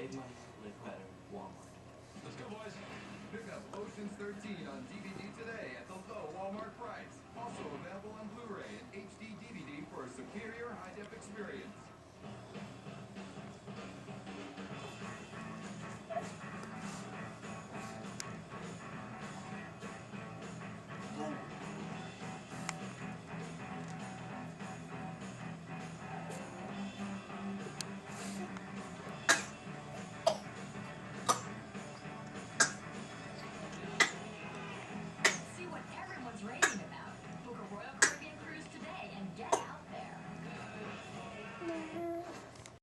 Save money, live better, Walmart. Let's go, boys. Pick up Ocean's 13 on DVD today at the low Walmart price. Also available on Blu-ray and HD DVD for a superior high definition.